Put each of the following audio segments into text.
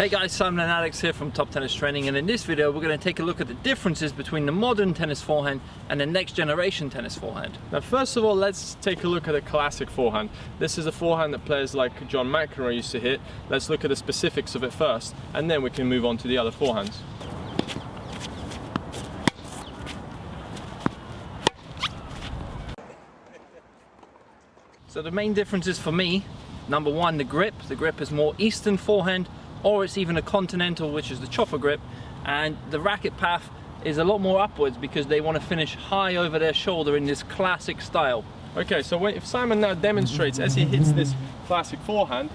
Hey guys, Simon and Alex here from Top Tennis Training, and in this video we're going to take a look at the differences between the modern tennis forehand and the next generation tennis forehand. Now first of all, let's take a look at a classic forehand. This is a forehand that players like John McEnroe used to hit. Let's look at the specifics of it first, and then we can move on to the other forehands. So the main differences for me, number one, the grip. The grip is more Eastern forehand, or it's even a continental, which is the chopper grip, and the racket path is a lot more upwards because they want to finish high over their shoulder in this classic style. Okay, so if Simon now demonstrates as he hits this classic forehand,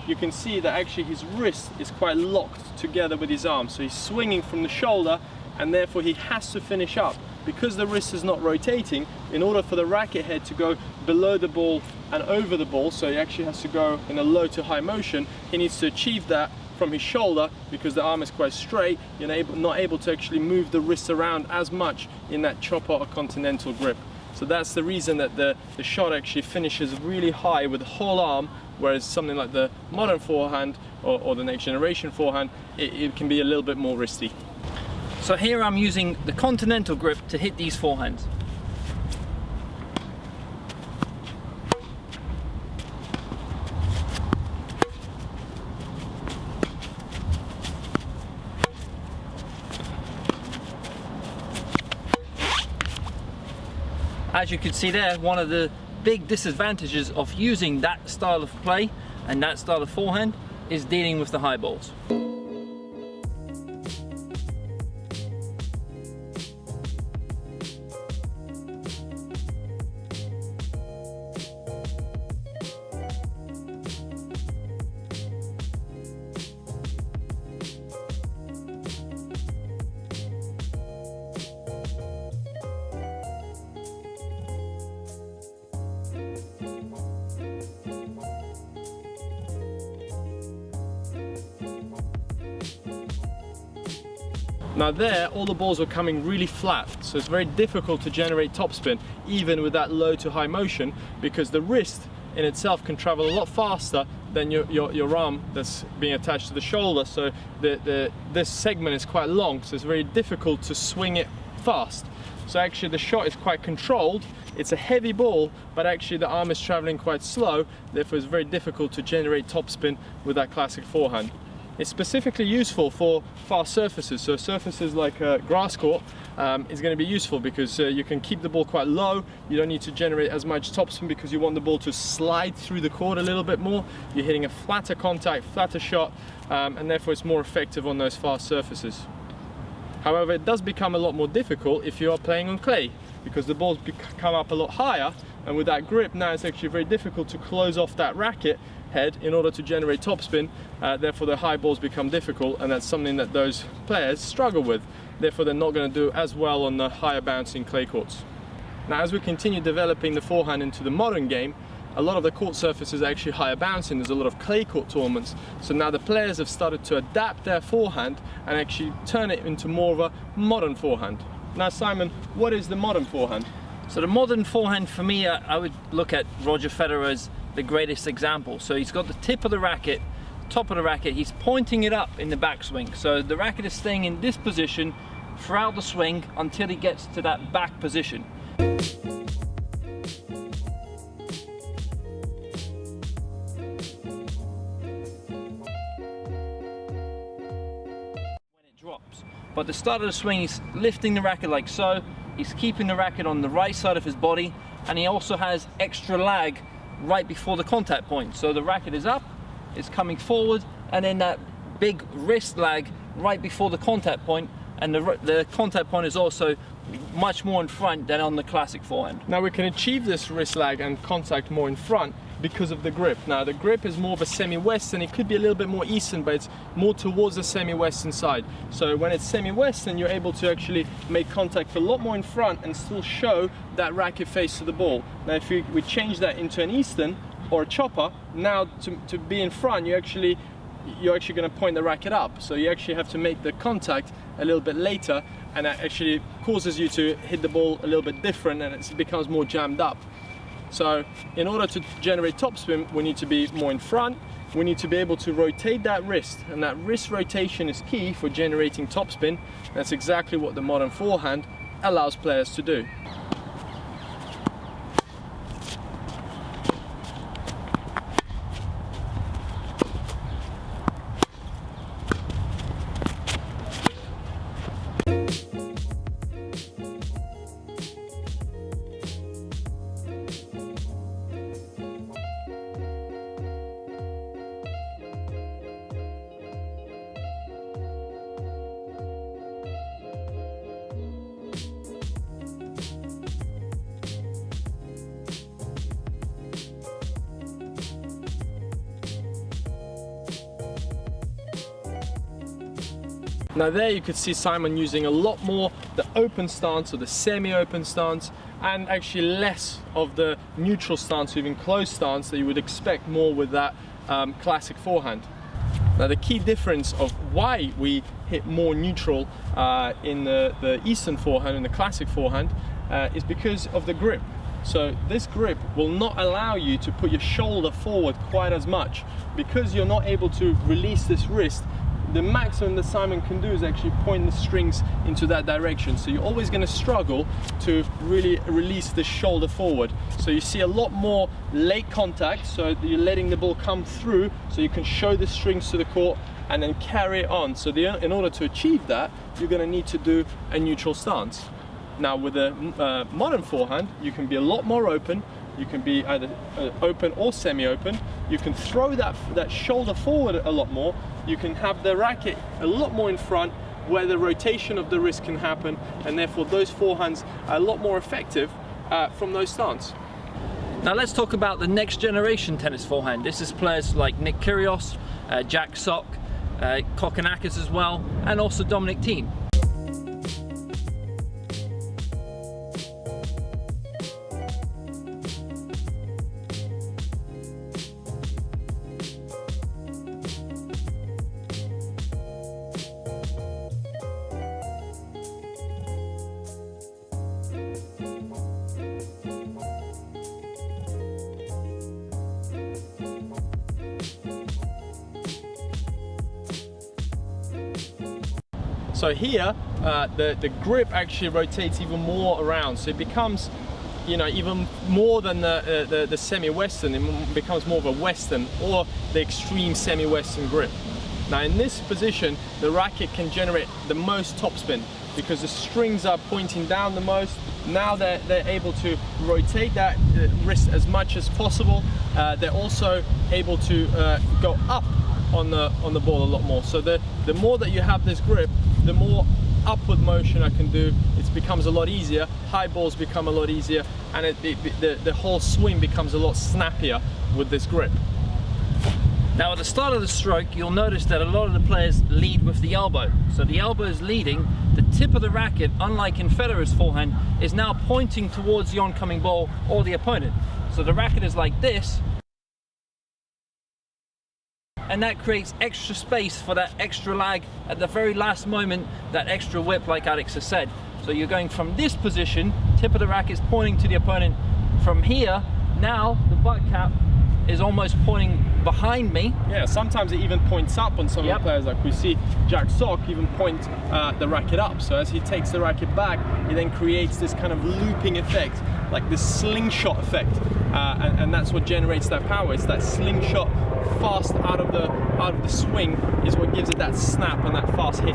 you can see that actually his wrist is quite locked together with his arm, so he's swinging from the shoulder and therefore he has to finish up. Because the wrist is not rotating, in order for the racket head to go below the ball and over the ball, so he actually has to go in a low to high motion, he needs to achieve that from his shoulder because the arm is quite straight. You're not able to actually move the wrist around as much in that chopper or continental grip. So that's the reason that the shot actually finishes really high with the whole arm, whereas something like the modern forehand or the next generation forehand, it can be a little bit more wristy. So here I'm using the continental grip to hit these forehands. As you can see there, one of the big disadvantages of using that style of play and that style of forehand is dealing with the high balls. Now there, all the balls are coming really flat, so it's very difficult to generate topspin even with that low to high motion, because the wrist in itself can travel a lot faster than your arm that's being attached to the shoulder, so this segment is quite long, so it's very difficult to swing it fast. So actually the shot is quite controlled. It's a heavy ball, but actually the arm is traveling quite slow, therefore it's very difficult to generate topspin with that classic forehand. It's specifically useful for fast surfaces, so surfaces like a grass court is going to be useful because you can keep the ball quite low. You don't need to generate as much topspin because you want the ball to slide through the court a little bit more. You're hitting a flatter contact, flatter shot, and therefore it's more effective on those fast surfaces. However, it does become a lot more difficult if you are playing on clay, because the balls come up a lot higher, and with that grip now it's actually very difficult to close off that racket head in order to generate topspin. Therefore the high balls become difficult, and that's something that those players struggle with. Therefore they're not going to do as well on the higher bouncing clay courts. Now as we continue developing the forehand into the modern game, a lot of the court surfaces are actually higher bouncing. There's a lot of clay court tournaments, so now the players have started to adapt their forehand and actually turn it into more of a modern forehand. Now Simon, what is the modern forehand? So the modern forehand for me, I would look at Roger Federer as the greatest example. So he's got the tip of the racket, top of the racket, he's pointing it up in the backswing. So the racket is staying in this position throughout the swing until he gets to that back position. When it drops. But at the start of the swing, he's lifting the racket like so, he's keeping the racket on the right side of his body, and he also has extra lag right before the contact point. So the racket is up, it's coming forward, and then that big wrist lag right before the contact point, and the contact point is also much more in front than on the classic forehand. Now we can achieve this wrist lag and contact more in front because of the grip. Now the grip is more of a semi-western, it could be a little bit more eastern, but it's more towards the semi-western side. So when it's semi-western, you're able to actually make contact a lot more in front and still show that racket face to the ball. Now if we change that into an eastern or a chopper, now to be in front, you're actually going to point the racket up. So you actually have to make the contact a little bit later, and that actually causes you to hit the ball a little bit different, and it becomes more jammed up. So in order to generate topspin, we need to be more in front, we need to be able to rotate that wrist, and that wrist rotation is key for generating topspin. That's exactly what the modern forehand allows players to do. Now there you could see Simon using a lot more the open stance or the semi-open stance, and actually less of the neutral stance or even closed stance that you would expect more with that classic forehand. Now the key difference of why we hit more neutral in the Eastern forehand and the classic forehand is because of the grip. So this grip will not allow you to put your shoulder forward quite as much, because you're not able to release this wrist. The maximum that Simon can do is actually point the strings into that direction. So you're always going to struggle to really release the shoulder forward. So you see a lot more late contact, so you're letting the ball come through so you can show the strings to the court and then carry it on. So in order to achieve that, you're going to need to do a neutral stance. Now with a modern forehand, you can be a lot more open. You can be either open or semi-open. You can throw that shoulder forward a lot more. You can have the racket a lot more in front, where the rotation of the wrist can happen, and therefore those forehands are a lot more effective from those stances. Now let's talk about the next generation tennis forehand. This is players like Nick Kyrgios, Jack Sock, Kokkinakis as well, and also Dominic Thiem. So here, the grip actually rotates even more around, so it becomes, you know, even more than the semi-western. It becomes more of a western or the extreme semi-western grip. Now in this position, the racket can generate the most topspin because the strings are pointing down the most. Now they're able to rotate that wrist as much as possible. They're also able to go up on the ball a lot more. So the more that you have this grip, the more upward motion I can do. It becomes a lot easier. High balls become a lot easier, and the whole swing becomes a lot snappier with this grip. Now at the start of the stroke, you'll notice that a lot of the players lead with the elbow. So the elbow is leading. The tip of the racket, unlike in Federer's forehand, is now pointing towards the oncoming ball or the opponent. So the racket is like this, and that creates extra space for that extra lag at the very last moment, that extra whip like Alex has said. So you're going from this position, tip of the racket is pointing to the opponent. From here, now the butt cap is almost pointing behind me. Yeah, sometimes it even points up on some of the players, like we see Jack Sock even point the racket up. So as he takes the racket back, he then creates this kind of looping effect, like this slingshot effect, and that's what generates that power. It's that slingshot fast out of the swing is what gives it that snap and that fast hit.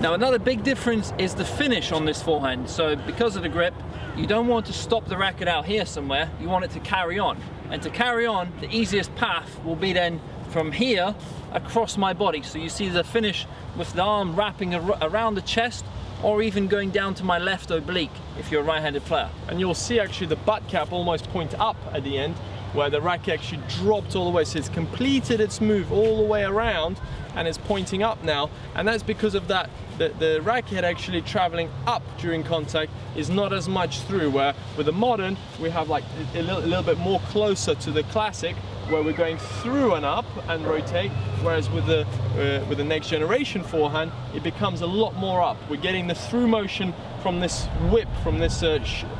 Now another big difference is the finish on this forehand. So because of the grip, you don't want to stop the racket out here somewhere, you want it to carry on. And to carry on, the easiest path will be then from here across my body. So you see the finish with the arm wrapping around the chest, or even going down to my left oblique if you're a right-handed player. And you'll see actually the butt cap almost point up at the end, where the racket actually dropped all the way. So it's completed its move all the way around and it's pointing up now. And that's because of that, the racket actually traveling up during contact is not as much through, where with the modern, we have like a little bit more closer to the classic, where we're going through and up and rotate, whereas with the next generation forehand, it becomes a lot more up. We're getting the through motion from this whip, from this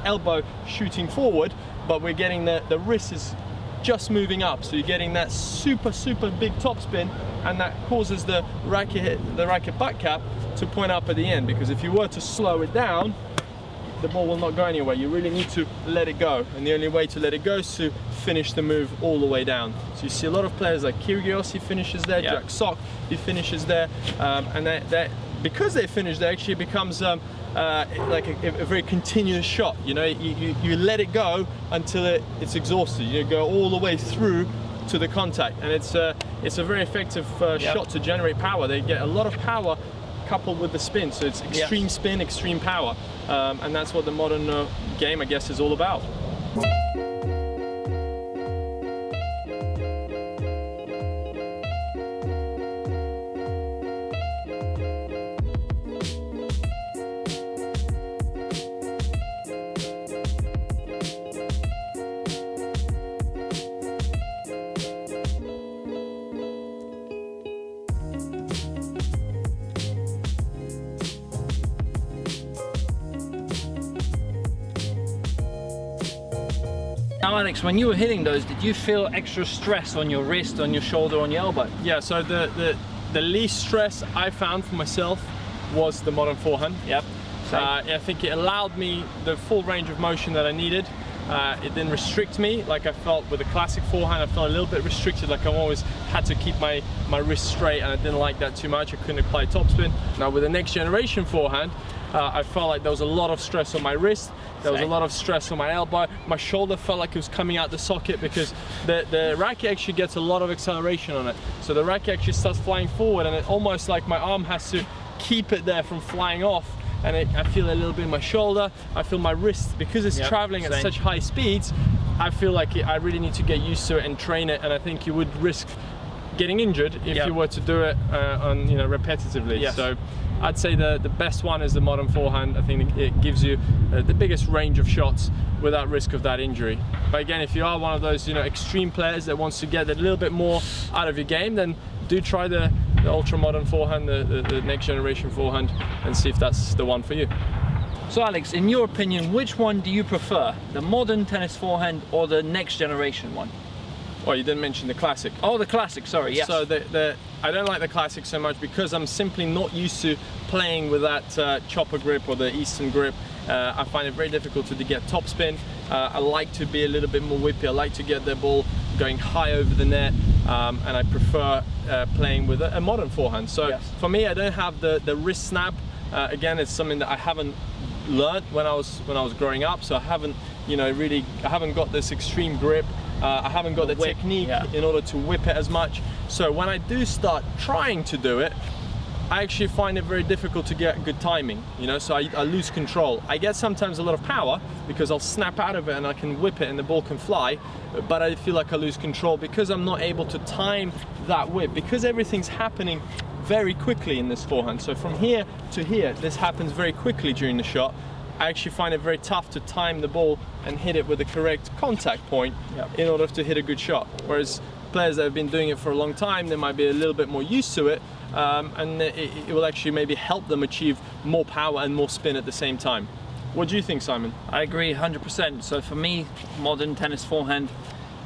elbow shooting forward, but we're getting the wrist is just moving up, so you're getting that super big topspin, and that causes the racket butt cap to point up at the end, because if you were to slow it down, the ball will not go anywhere. You really need to let it go, and the only way to let it go is to finish the move all the way down. So you see a lot of players like Kyrgios, he finishes there, yeah. Jack Sock, he finishes there, and that because they finish there, actually it becomes like a very continuous shot. You know, you let it go until it's exhausted. You go all the way through to the contact, and it's a very effective shot to generate power. They get a lot of power coupled with the spin, so it's extreme spin, extreme power, and that's what the modern game, I guess, is all about. Now Alex, when you were hitting those, did you feel extra stress on your wrist, on your shoulder, on your elbow? Yeah, so the least stress I found for myself was the modern forehand. Yep. I think it allowed me the full range of motion that I needed. It didn't restrict me like I felt with the classic forehand. I felt a little bit restricted, like I always had to keep my wrist straight, and I didn't like that too much. I couldn't apply topspin. Now with the next generation forehand, I felt like there was a lot of stress on my wrist. There was a lot of stress on my elbow. My shoulder felt like it was coming out the socket because the racket actually gets a lot of acceleration on it. So the racket actually starts flying forward, and it almost like my arm has to keep it there from flying off. And I feel a little bit in my shoulder. I feel my wrist, because it's traveling at such high speeds, I feel like I really need to get used to it and train it. And I think you would risk getting injured if you were to do it repetitively. Yes. So I'd say the best one is the modern forehand. I think it gives you the biggest range of shots without risk of that injury. But again, if you are one of those extreme players that wants to get a little bit more out of your game, then do try the ultra modern forehand, the next generation forehand, and see if that's the one for you. So Alex, in your opinion, which one do you prefer? The modern tennis forehand or the next generation one? Oh, you didn't mention the classic. Oh, the classic, sorry, yes. So I don't like the classic so much because I'm simply not used to playing with that chopper grip or the Eastern grip. I find it very difficult to get topspin. I like to be a little bit more whippy. I like to get the ball going high over the net, and I prefer playing with a modern forehand. So for me, I don't have the wrist snap. Again, it's something that I haven't learned when I was growing up. So I haven't I haven't got this extreme grip. I haven't got the technique in order to whip it as much. So when I do start trying to do it, I actually find it very difficult to get good timing, so I lose control. I get sometimes a lot of power because I'll snap out of it and I can whip it and the ball can fly, but I feel like I lose control because I'm not able to time that whip, because everything's happening very quickly in this forehand. So from here to here, this happens very quickly during the shot. I actually find it very tough to time the ball and hit it with the correct contact point in order to hit a good shot. Whereas players that have been doing it for a long time, they might be a little bit more used to it, and it will actually maybe help them achieve more power and more spin at the same time. What do you think, Simon? I agree 100%. So for me, modern tennis forehand,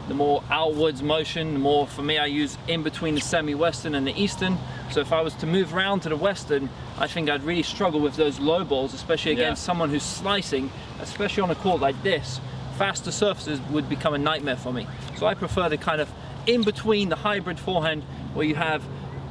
the more outwards motion, the more, for me, I use in between the semi-western and the eastern. So if I was to move around to the western, I think I'd really struggle with those low balls, especially against someone who's slicing, especially on a court like this. Faster surfaces would become a nightmare for me. So I prefer the kind of in between, the hybrid forehand, where you have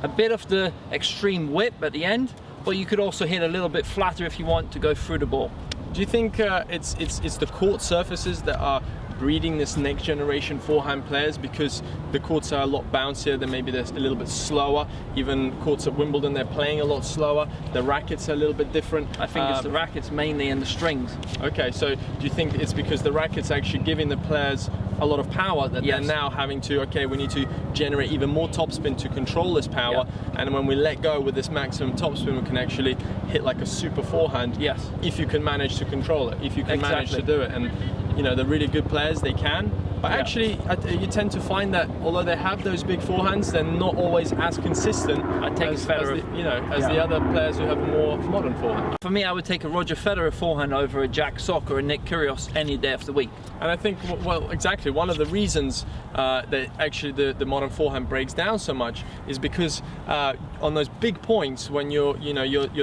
a bit of the extreme whip at the end, but you could also hit a little bit flatter if you want to go through the ball. Do you think it's the court surfaces that are breeding this next generation forehand players, because the courts are a lot bouncier, then maybe they're a little bit slower? Even courts at Wimbledon, they're playing a lot slower. The rackets are a little bit different. I think it's the rackets mainly and the strings. Okay, so do you think it's because the rackets are actually giving the players a lot of power that they're now having to, okay, we need to generate even more topspin to control this power, and when we let go with this maximum topspin, we can actually hit like a super forehand, if you can manage to control it, if you can manage to do it. And the really good players, they can, But actually, you tend to find that although they have those big forehands, they're not always as consistent as the other players who have a more modern forehand. For me, I would take a Roger Federer forehand over a Jack Sock or a Nick Kyrgios any day of the week. And I think, well, exactly, one of the reasons that actually the modern forehand breaks down so much is because on those big points, when you're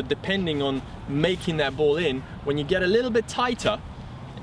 depending on making that ball in, when you get a little bit tighter,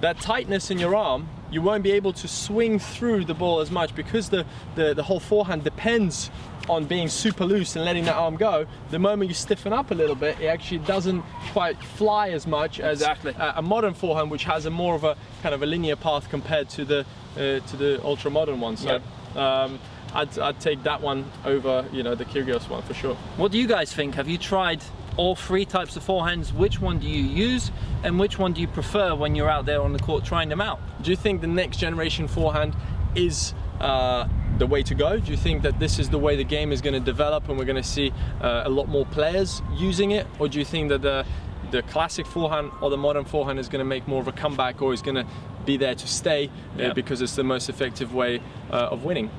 that tightness in your arm, you won't be able to swing through the ball as much because the whole forehand depends on being super loose and letting that arm go. The moment you stiffen up a little bit, it actually doesn't quite fly as much as a modern forehand, which has a more of a kind of a linear path compared to the ultra modern one. So I'd take that one over the Kyrgios one for sure. What do you guys think? Have you tried all three types of forehands? Which one do you use and which one do you prefer when you're out there on the court trying them out? Do you think the next generation forehand is the way to go? Do you think that this is the way the game is going to develop and we're going to see a lot more players using it? Or do you think that the classic forehand or the modern forehand is going to make more of a comeback, or is going to be there to stay because it's the most effective way of winning?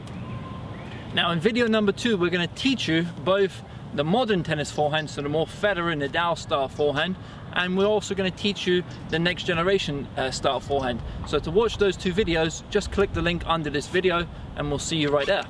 Now in video number 2, we're going to teach you both the modern tennis forehand, so the more Federer, Nadal style forehand, and we're also going to teach you the next generation style forehand. So to watch those 2 videos, just click the link under this video and we'll see you right there.